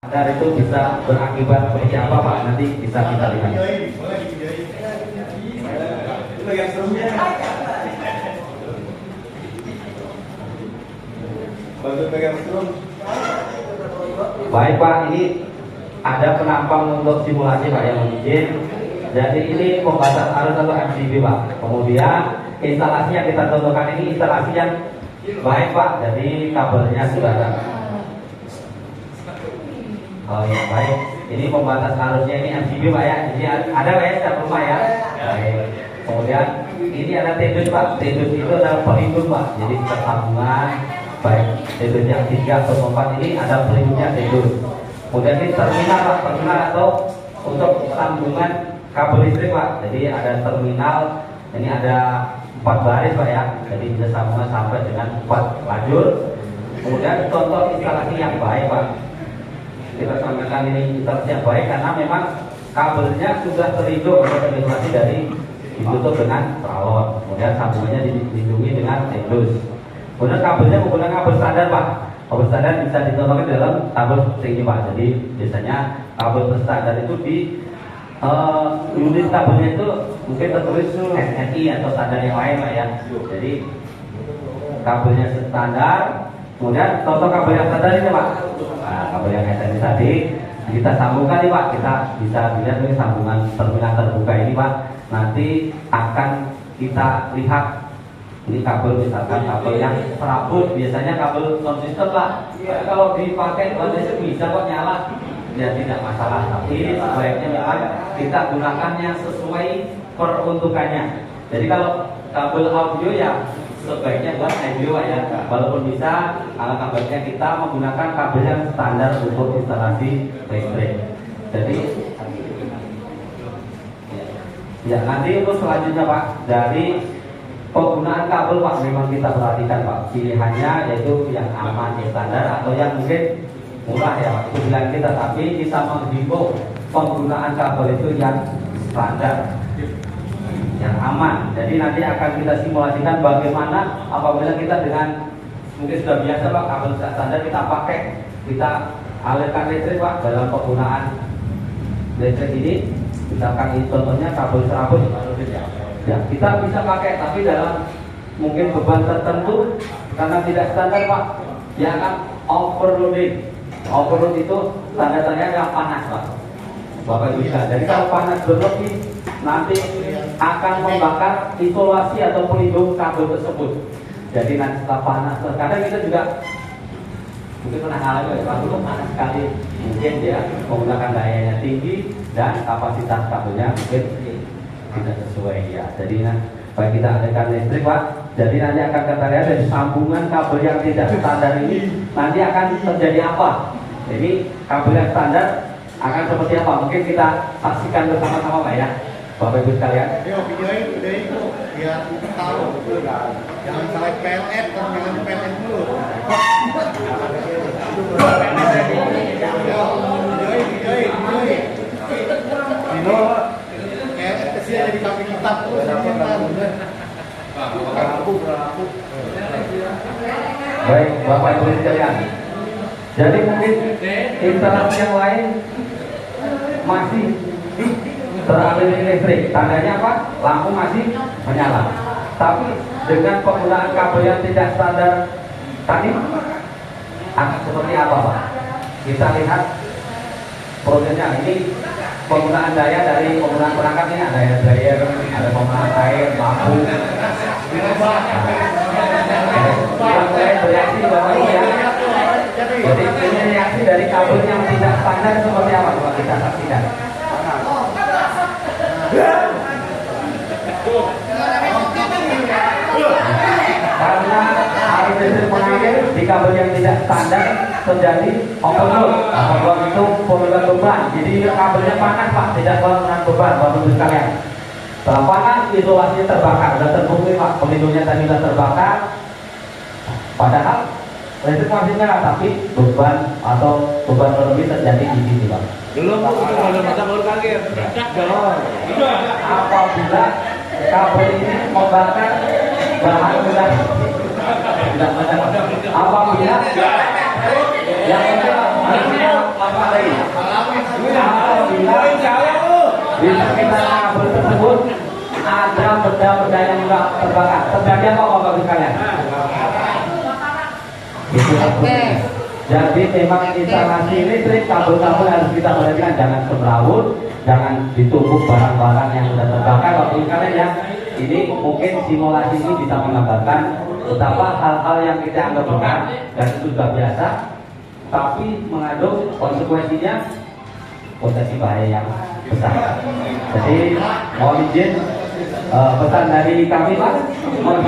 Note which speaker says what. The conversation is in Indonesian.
Speaker 1: standar itu bisa berakibat seperti apa Pak? Nanti bisa kita lihat. Baik Pak, ini ada penampang untuk simulasi Pak yang izin. Jadi ini pembatas arus atau MCB Pak. Kemudian instalasi yang kita contohkan ini instalasi yang baik Pak. Jadi kabelnya sudah ada. Oh ya baik. Ini pembatas arusnya ini MCB Pak ya. Jadi ada Pak ya setiap rumah ya. Baik. Kemudian ini ada tendus Pak. Tendus itu adalah pelindung Pak. Jadi tersambungan baik tendus yang 3 atau 4 ini ada pelindungnya tendus. Kemudian ini terminal Pak. Terminal atau untuk sambungan kabel listrik Pak. Jadi ada terminal. Ini ada 4 baris Pak ya. Jadi bisa sambungan sampai dengan 4 lajur. Kemudian contoh instalasi yang baik Pak. Kita sampaikan ini instalasi yang baik karena memang kabelnya sudah terlindung atau terisolasi dari ditutup dengan tralon. Kemudian sambungannya dilindungi dengan tendus. Kemudian kabelnya menggunakan kabel standar Pak. Kabel standar bisa dicontohkan dalam kabel seperti ini Pak. Jadi biasanya kabel standar itu di unit kabelnya itu mungkin tertulis SNI atau standar yang lain Pak ya. Jadi kabelnya standar. Kemudian contoh kabel yang standar ini Pak. Nah, kabel yang SNI tadi kita sambungkan nih Pak. Kita bisa lihat ini sambungan terminal terbuka ini Pak. Nanti akan kita lihat ini kabel misalkan kabel yang serabut, biasanya kabel konsisten Pak. Kalau dipakai baterainya bisa kok nyala. Ya tidak masalah, tapi sebaiknya memang kita gunakan yang sesuai peruntukannya. Jadi kalau kabel audio ya sebaiknya buat audio ya. Walaupun bisa kabelnya kita menggunakan kabel yang standar untuk instalasi listrik. Jadi ya nanti untuk selanjutnya Pak, dari penggunaan kabel Pak memang kita perhatikan Pak, pilihannya yaitu yang aman, yang standar atau yang mungkin murah ya Pak, itu pilihan kita. Tapi kita menghimbau penggunaan kabel itu yang standar, yang aman. Jadi nanti akan kita simulasikan bagaimana apabila kita dengan mungkin sudah biasa Pak kabel standar kita pakai, kita alirkan listrik Pak dalam penggunaan listrik ini. Misalkan ini contohnya kabel serabut ya, kita bisa pakai tapi dalam mungkin beban tertentu karena tidak standar Pak, dia akan overloading. Overload itu tanda-tandanya adalah panas Pak, Bapak Ibu bisa. Jadi kalau panas berlebih nanti akan membakar isolasi atau pelindung kabel tersebut. Jadi nanti setelah panas, terkadang kita juga mungkin pernah alami kalau panas sekali, mungkin dia menggunakan dayanya tinggi dan kapasitas kabelnya mungkin tidak sesuai ya. Jadi baik kita adakan listrik Pak. Jadi nanti akan kita lihat dari sambungan kabel yang tidak standar ini nanti akan terjadi apa. Jadi kabel yang standar akan seperti apa? Mungkin kita saksikan bersama-sama Pak ya, Bapak Ibu sekalian.
Speaker 2: Yuk videoin biar tahu. Jangan salah PLN, jangan PLN dulu. Videoin. Dino, kayak kesian jadi kambing hitam terus.
Speaker 1: Baik, Bapak Ibu sekalian. Jadi mungkin instalasi yang lain masih teraliri listrik. Tandanya apa? Lampu masih menyala. Tapi dengan penggunaan kabel yang tidak standar tadi akan seperti apa Pak? Kita lihat prosesnya. Ini penggunaan daya dari penggunaan perangkat ini ada ya dryer, ada penggunaan air, lampu. Mulai bereaksi Bapak Ibu ya. Jadi ini reaksi dari kabel yang tidak standar seperti apa Bapak kita saksikan. Karena arus listrik mengalir di kabel yang tidak standar terjadi overload. Overload itu pemegang beban. Jadi kabelnya panas Pak, tidak menahan beban Bapak Ibu sekalian. Setelah panas isolasinya terbakar, sudah terbukti Pak, pelindungnya tadi sudah terbakar. Padahal listrik masih nyala, tapi beban atau beban berlebih terjadi di sini Pak.
Speaker 3: Belum baru kaget.
Speaker 1: Apabila kabel ini membakar bahan mudah tidak banyak. Apabila yang apa lagi?
Speaker 2: Alhamdulillah.
Speaker 1: Apabila di sekitar kabel tersebut ada benda-benda yang enggak terbakar. Terjadi apa Bapak Ibu sekalian? Itu jadi memang instalasi listrik kabel-kabel harus kita perhatikan, jangan semrawut, jangan ditumpuk barang-barang yang sudah terbakar Bapak Ibu sekalian ya. Ini mungkin simulasi ini bisa menggambarkan betapa hal-hal yang kita anggap benar dan itu sudah biasa, tapi mengandung konsekuensinya potensi bahaya yang besar. Jadi mohon izin pesan dari kami Pak.